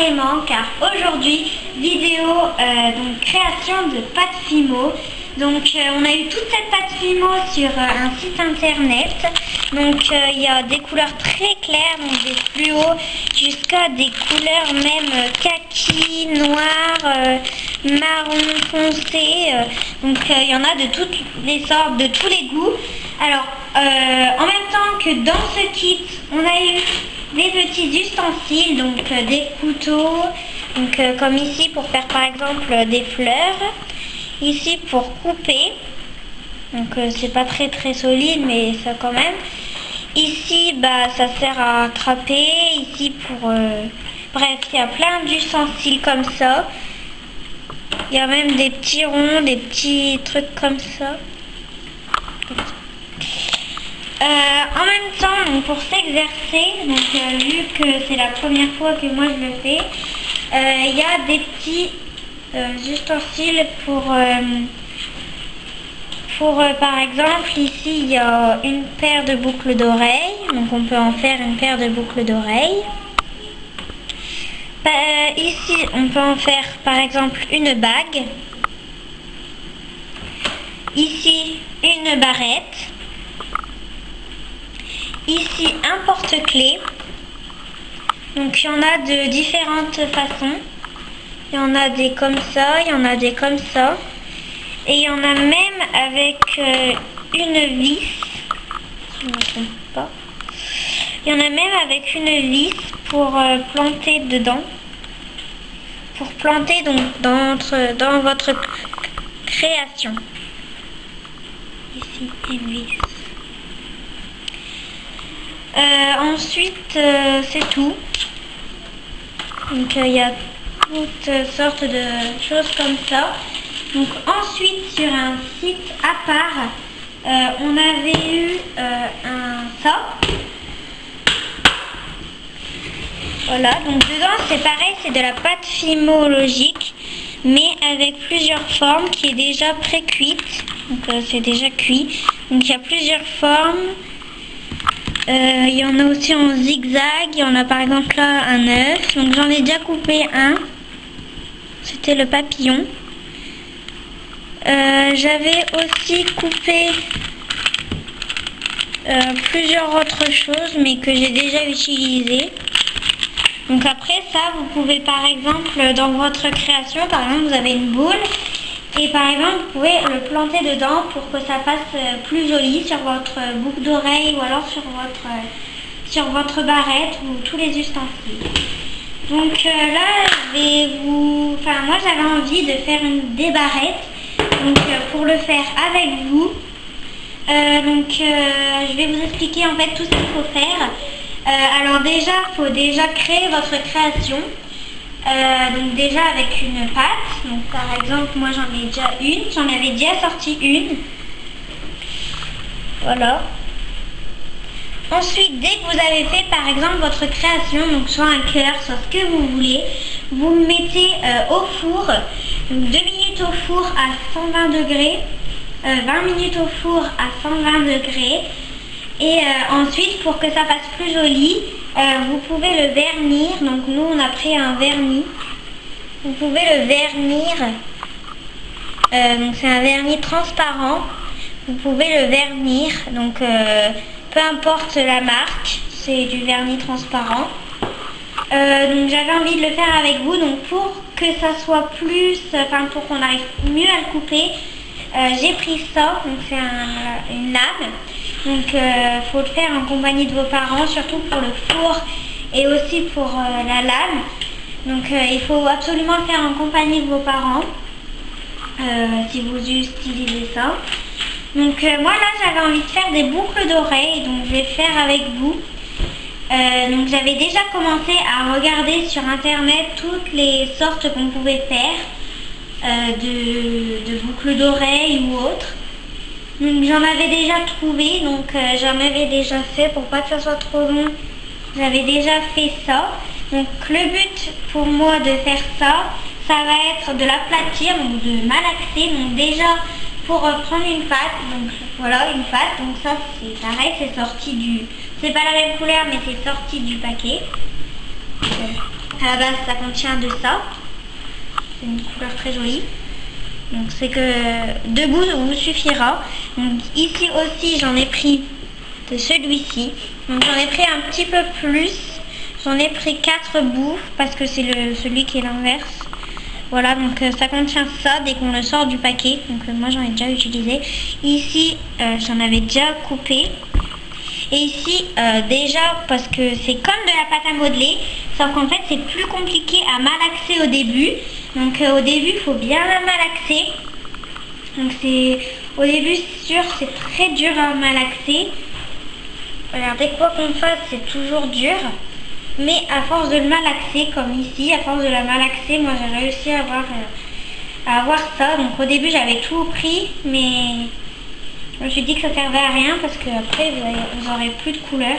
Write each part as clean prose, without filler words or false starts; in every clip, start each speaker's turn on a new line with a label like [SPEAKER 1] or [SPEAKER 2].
[SPEAKER 1] Clément car aujourd'hui vidéo donc création de pâte Fimo. Donc on a eu toute cette pâte Fimo sur un site internet. Donc il y a des couleurs très claires, donc des fluos jusqu'à des couleurs même kaki, noir, marron foncé. Donc il y en a de toutes les sortes, de tous les goûts. Alors en même temps que dans ce kit on a eu des petits ustensiles, donc des couteaux, donc comme ici pour faire par exemple des fleurs, ici pour couper, donc c'est pas très solide mais ça quand même, ici bah ça sert à attraper, ici pour bref il y a plein d'ustensiles comme ça, il y a même des petits ronds, des petits trucs comme ça. En même temps, donc, pour s'exercer, donc vu que c'est la première fois que moi je le fais, il y a des petits ustensiles pour par exemple ici il y a une paire de boucles d'oreilles, donc on peut en faire une paire de boucles d'oreilles. Ici on peut en faire par exemple une bague, ici une barrette. Ici un porte-clés, donc il y en a de différentes façons, il y en a des comme ça, il y en a des comme ça, et il y en a même avec une vis, si je ne me trompe pas, il y en a même avec une vis pour planter dedans, pour planter donc dans votre création, ici une vis. Ensuite c'est tout, donc il y a toutes sortes de choses comme ça. Donc ensuite sur un site à part on avait eu ça, voilà, donc dedans c'est pareil, c'est de la pâte Fimo logique mais avec plusieurs formes qui est déjà pré-cuite, donc c'est déjà cuit, donc il y a plusieurs formes. Il y en a aussi en zigzag, il y en a par exemple là un œuf, donc j'en ai déjà coupé un, c'était le papillon. J'avais aussi coupé plusieurs autres choses mais que j'ai déjà utilisées. Donc après ça vous pouvez par exemple dans votre création, par exemple vous avez une boule et par exemple vous pouvez le planter dedans pour que ça fasse plus joli sur votre boucle d'oreille ou alors sur votre barrette ou tous les ustensiles. Donc là moi j'avais envie de faire des barrettes, donc pour le faire avec vous, je vais vous expliquer en fait tout ce qu'il faut faire. Alors déjà il faut déjà créer votre création. Donc déjà avec une pâte, donc par exemple moi j'en ai déjà une, j'en avais déjà sorti une, voilà. Ensuite dès que vous avez fait par exemple votre création, donc soit un cœur, soit ce que vous voulez, vous le mettez au four, donc 2 minutes au four à 120 degrés, 20 minutes au four à 120 degrés. Et ensuite, pour que ça fasse plus joli, vous pouvez le vernir. Donc nous, on a pris un vernis. Vous pouvez le vernir. Donc c'est un vernis transparent. Vous pouvez le vernir. Donc peu importe la marque, c'est du vernis transparent. Donc j'avais envie de le faire avec vous. Donc pour que ça soit pour qu'on arrive mieux à le couper, j'ai pris ça. Donc c'est une lame. Donc faut le faire en compagnie de vos parents, surtout pour le four et aussi pour la lame. Donc il faut absolument le faire en compagnie de vos parents si vous utilisez ça. Donc moi là j'avais envie de faire des boucles d'oreilles, donc je vais faire avec vous. Donc j'avais déjà commencé à regarder sur internet toutes les sortes qu'on pouvait faire de boucles d'oreilles ou autres. Donc j'en avais déjà trouvé, donc j'en avais déjà fait pour pas que ça soit trop long. J'avais déjà fait ça. Donc le but pour moi de faire ça, ça va être de l'aplatir, donc de malaxer. Donc déjà pour prendre une pâte, donc voilà une pâte. Donc ça c'est pareil, c'est sorti c'est pas la même couleur mais c'est sorti du paquet. À la base, ça contient de ça. C'est une couleur très jolie. Donc c'est que 2 bouts vous suffira. Donc ici aussi, j'en ai pris de celui-ci. Donc j'en ai pris un petit peu plus. J'en ai pris 4 bouts parce que c'est celui qui est l'inverse. Voilà, donc ça contient ça dès qu'on le sort du paquet. Donc moi j'en ai déjà utilisé. Ici, j'en avais déjà coupé. Et ici, déjà, parce que c'est comme de la pâte à modeler, sauf qu'en fait, c'est plus compliqué à malaxer au début. Donc au début, il faut bien la malaxer. Donc au début, c'est sûr, c'est très dur à malaxer. Regardez, quoi qu'on fasse, c'est toujours dur. Mais à force de le malaxer, comme ici, à force de la malaxer, moi j'ai réussi à avoir ça. Donc au début j'avais tout pris, mais je me suis dit que ça servait à rien parce que après vous aurez plus de couleur.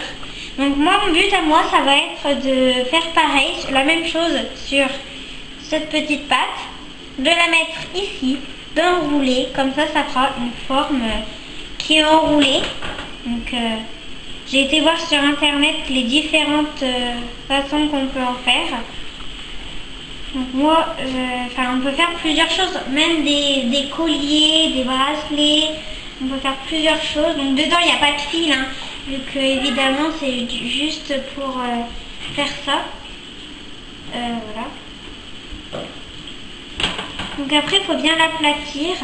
[SPEAKER 1] Donc moi, mon but à moi, ça va être de faire pareil, la même chose sur cette petite pâte, de la mettre ici, d'enrouler, comme ça fera une forme qui est enroulée. Donc j'ai été voir sur internet les différentes façons qu'on peut en faire. Donc moi, on peut faire plusieurs choses, même des colliers, des bracelets, on peut faire plusieurs choses. Donc dedans il n'y a pas de fil, hein, vu que évidemment c'est juste pour faire ça. Voilà. Donc après il faut bien l'aplatir.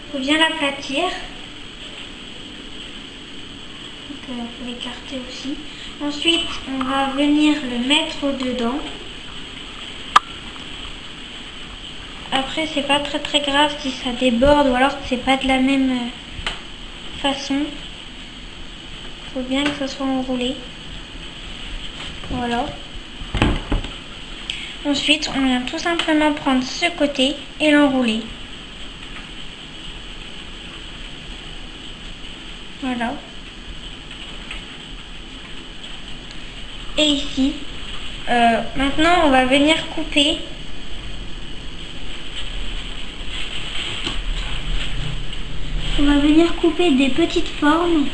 [SPEAKER 1] Il faut bien l'aplatir. Il faut l'écarter aussi. Ensuite, on va venir le mettre au-dedans. Après, c'est pas très grave si ça déborde ou alors que c'est pas de la même façon. Il faut bien que ça soit enroulé. Voilà. Ensuite, on vient tout simplement prendre ce côté et l'enrouler. Voilà. Et ici, maintenant on va venir couper. On va venir couper des petites formes.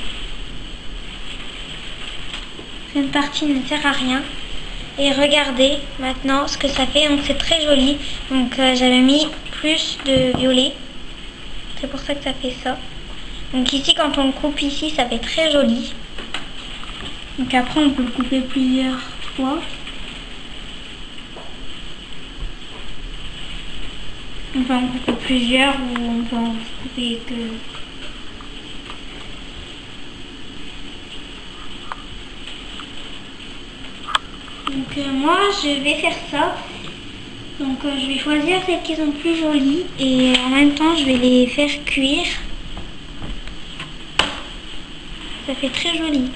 [SPEAKER 1] Cette partie ne sert à rien. Et regardez maintenant ce que ça fait. Donc c'est très joli. Donc j'avais mis plus de violet. C'est pour ça que ça fait ça. Donc ici, quand on le coupe ici, ça fait très joli. Donc après on peut le couper plusieurs fois. On peut en couper plusieurs ou on peut en couper que... Donc moi je vais faire ça. Donc je vais choisir celles qui sont plus jolies et en même temps je vais les faire cuire. Ça fait très joli.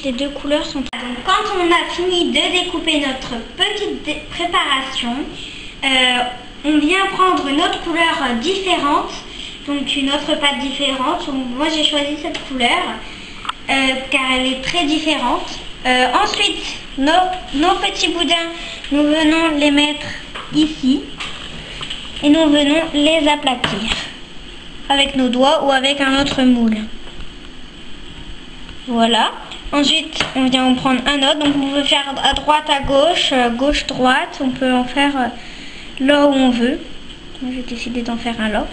[SPEAKER 1] Les 2 couleurs sont... Donc quand on a fini de découper notre petite préparation, on vient prendre une autre couleur différente, donc une autre pâte différente. Donc, moi j'ai choisi cette couleur car elle est très différente. Ensuite, nos petits boudins, nous venons les mettre ici et nous venons les aplatir avec nos doigts ou avec un autre moule. Voilà. Ensuite, on vient en prendre un autre. Donc, on peut faire à droite, à gauche, gauche, droite. On peut en faire là où on veut. Moi, j'ai décidé d'en faire un là.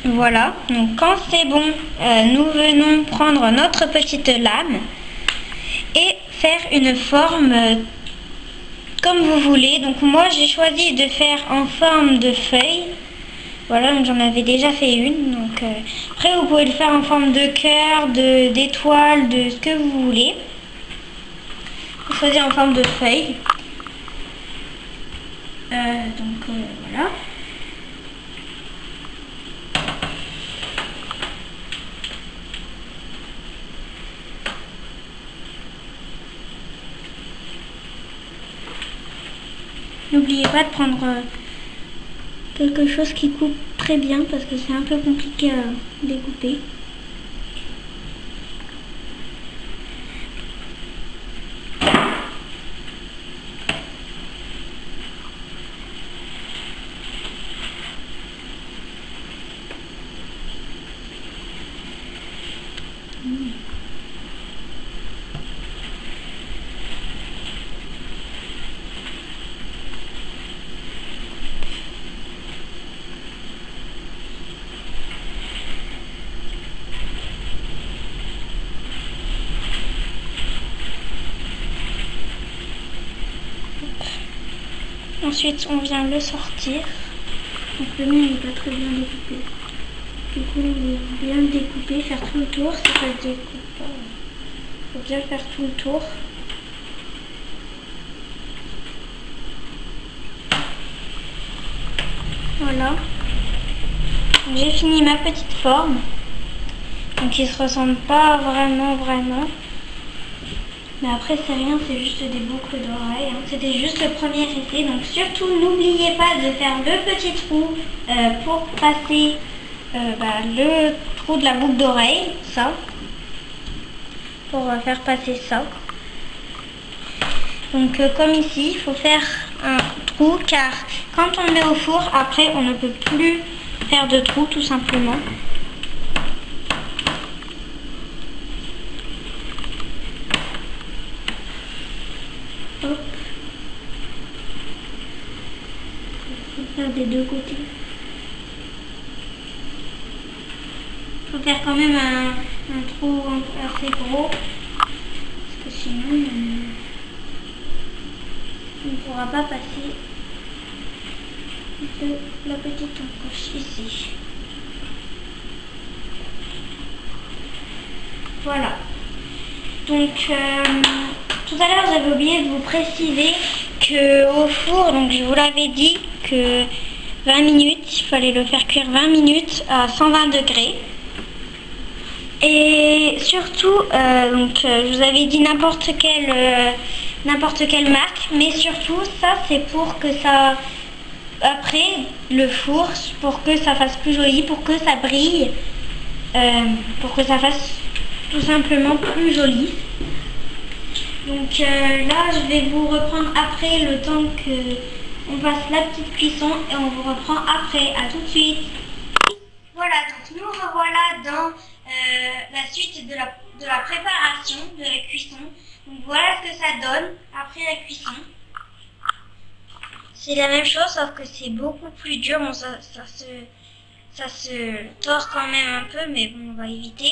[SPEAKER 1] Voilà. Donc, quand c'est bon, nous venons prendre notre petite lame et faire une forme comme vous voulez. Donc, moi, j'ai choisi de faire en forme de feuille. Voilà, donc j'en avais déjà fait une. Donc après vous pouvez le faire en forme de cœur, d'étoile, de ce que vous voulez. Vous choisissez en forme de feuille. Voilà. N'oubliez pas de prendre quelque chose qui coupe très bien parce que c'est un peu compliqué à découper. Ensuite, on vient le sortir. Donc le mien n'est pas très bien découpé. Du coup, on va bien le découper, faire tout le tour. Si ça se découpe pas, il faut bien faire tout le tour. Voilà. J'ai fini ma petite forme. Donc il se ressemble pas vraiment. Mais après c'est rien, c'est juste des boucles d'oreilles. Hein. C'était juste le premier essai. Donc surtout n'oubliez pas de faire le petit trou pour passer le trou de la boucle d'oreille. Ça. Pour faire passer ça. Donc comme ici, il faut faire un trou car quand on le met au four, après on ne peut plus faire de trou tout simplement. Hop. Il faut faire des deux côtés. Il faut faire quand même un trou assez gros parce que sinon on ne pourra pas passer de la petite encoche ici. Voilà. Donc tout à l'heure j'avais oublié de vous préciser que au four, donc je vous l'avais dit que 20 minutes, il fallait le faire cuire 20 minutes à 120 degrés. Et surtout, je vous avais dit n'importe quelle marque, mais surtout ça c'est pour que ça, après le four, pour que ça fasse plus joli, pour que ça brille, pour que ça fasse tout simplement plus joli. Donc là je vais vous reprendre après le temps que on fasse la petite cuisson et on vous reprend après. À tout de suite. Voilà, donc nous revoilà dans la suite de la préparation, de la cuisson. Donc voilà ce que ça donne après la cuisson. C'est la même chose sauf que c'est beaucoup plus dur. Bon, ça se tord quand même un peu, mais bon, on va éviter.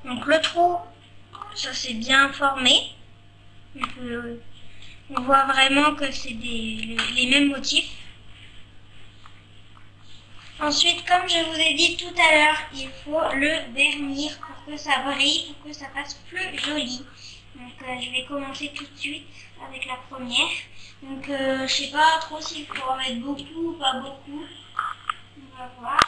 [SPEAKER 1] Donc le trou, ça s'est bien formé. On voit vraiment que c'est les mêmes motifs. Ensuite, comme je vous ai dit tout à l'heure, il faut le vernir pour que ça brille, pour que ça fasse plus joli. Donc je vais commencer tout de suite avec la première. Donc je sais pas trop s'il faut en mettre beaucoup ou pas beaucoup. On va voir.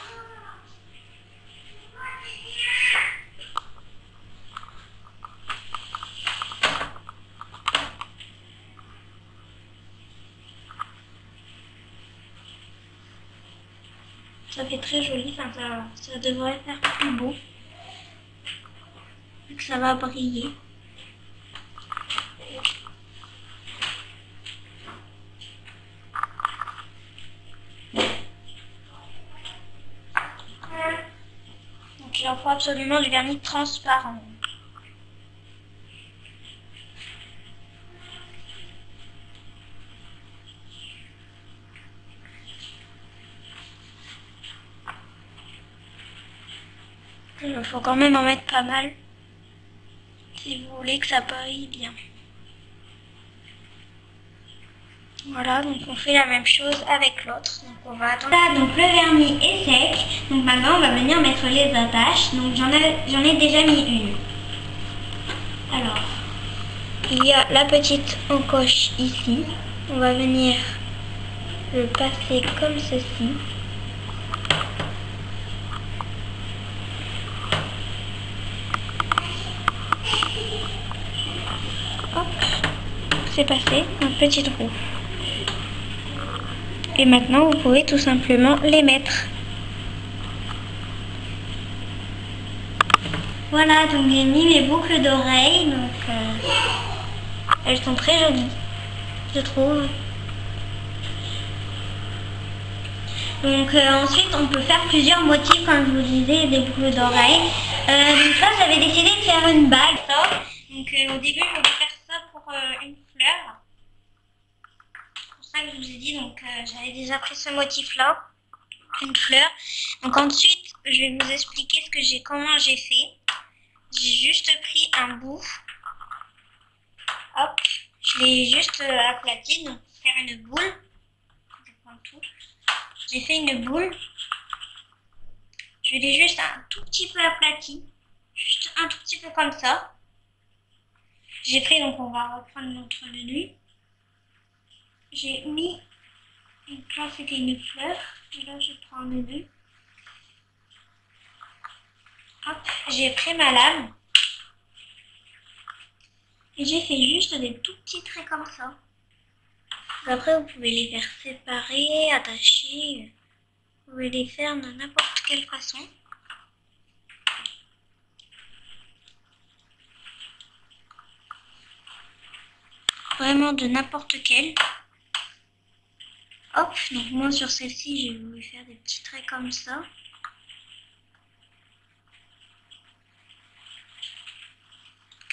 [SPEAKER 1] Ça fait très joli, enfin, ça devrait faire plus beau. Vu que ça va briller. Donc il en faut absolument du vernis transparent. Il faut quand même en mettre pas mal si vous voulez que ça brille bien. Voilà, donc on fait la même chose avec l'autre. Donc on va attendre. Là, donc le vernis est sec. Donc maintenant on va venir mettre les attaches. Donc j'en ai déjà mis une. Alors, il y a la petite encoche ici. On va venir le passer comme ceci. Hop, c'est passé, un petit trou. Et maintenant, vous pouvez tout simplement les mettre. Voilà, donc j'ai mis mes boucles d'oreilles. Donc, elles sont très jolies, je trouve. Donc ensuite, on peut faire plusieurs motifs, comme je vous disais, des boucles d'oreilles. Donc là, j'avais décidé de faire une bague. Donc au début, je voulais faire ça pour une fleur. C'est ça que je vous ai dit, donc j'avais déjà pris ce motif là, une fleur. Donc ensuite je vais vous expliquer comment j'ai fait. J'ai juste pris un bout, hop, je l'ai juste aplati, donc pour faire une boule. tout. J'ai fait une boule. Je l'ai juste un tout petit peu aplati. Juste un tout petit peu comme ça. J'ai pris, donc on va reprendre notre menu. J'ai mis, donc là c'était une fleur. Et là je prends un menu. Hop, j'ai pris ma lame. Et j'ai fait juste des tout petits traits comme ça. Après, vous pouvez les faire séparer, attacher. Vous pouvez les faire de n'importe quelle façon. Vraiment de n'importe quelle. Hop, donc moi sur celle-ci, j'ai voulu faire des petits traits comme ça.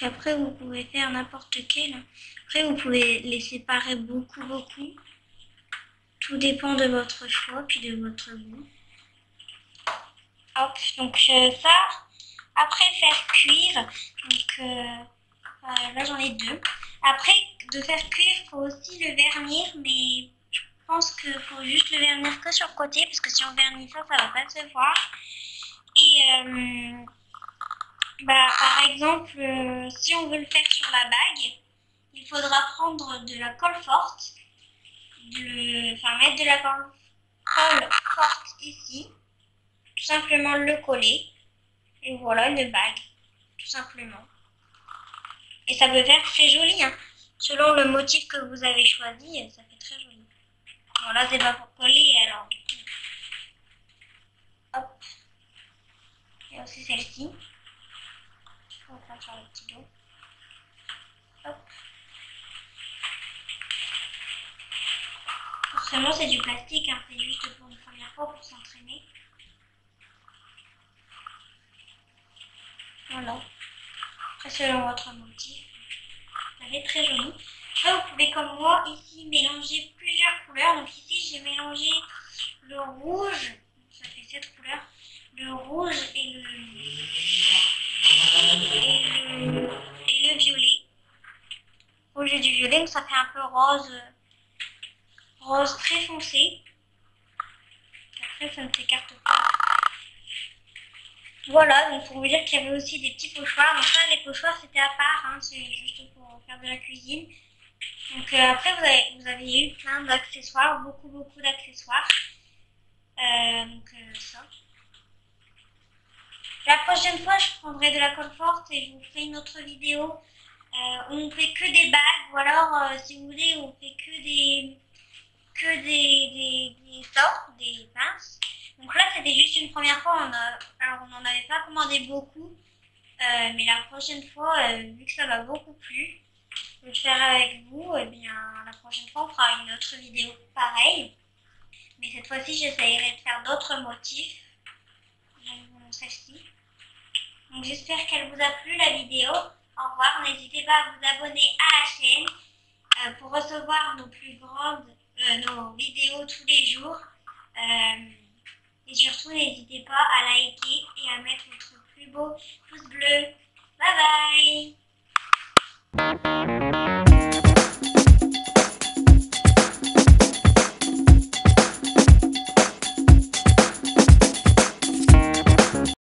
[SPEAKER 1] Après, vous pouvez faire n'importe quelle. Après, vous pouvez les séparer beaucoup. Tout dépend de votre choix, puis de votre goût. Hop, donc ça, après faire cuire, donc là j'en ai deux. Après de faire cuire, il faut aussi le vernir, mais je pense qu'il faut juste le vernir que sur le côté, parce que si on vernit ça, ça va pas se voir. Et par exemple, si on veut le faire sur la bague, il faudra prendre de la colle forte, mettre de la colle forte ici, tout simplement le coller, et voilà une bague, tout simplement. Et ça peut faire très joli, hein. Selon le motif que vous avez choisi, ça fait très joli. Voilà, c'est pas pour coller, alors du coup. Hop. Et aussi celle-ci. On va faire le petit dos. Hop. Forcément, c'est du plastique, hein. C'est juste pour une première fois pour s'entraîner. Voilà. Après, selon votre motif, ça fait très joli. Après, vous pouvez, comme moi, ici, mélanger plusieurs couleurs. Donc ici, j'ai mélangé le rouge, ça fait 7 couleurs, le rouge et le violet. Rouge et du violet, donc ça fait un peu rose très foncé. Après, ça ne s'écarte pas. Voilà, donc pour vous dire qu'il y avait aussi des petits pochoirs. Donc ça, les pochoirs, c'était à part, hein, c'est juste pour faire de la cuisine. Donc après, vous avez eu plein d'accessoires, beaucoup d'accessoires. Ça. La prochaine fois, je prendrai de la colle forte et je vous ferai une autre vidéo où on fait que des bagues, ou alors si vous voulez, on fait que des sortes, des pinces. Donc là, c'était juste une première fois, alors on n'en avait pas commandé beaucoup, mais la prochaine fois, vu que ça m'a beaucoup plu, de le faire avec vous, et bien la prochaine fois, on fera une autre vidéo pareille. Mais cette fois-ci, j'essayerai de faire d'autres motifs, donc celle-ci. Donc j'espère qu'elle vous a plu la vidéo. Au revoir, n'hésitez pas à vous abonner à la chaîne pour recevoir nos vidéos tous les jours. Et surtout, n'hésitez pas à liker et à mettre votre plus beau pouce bleu. Bye bye!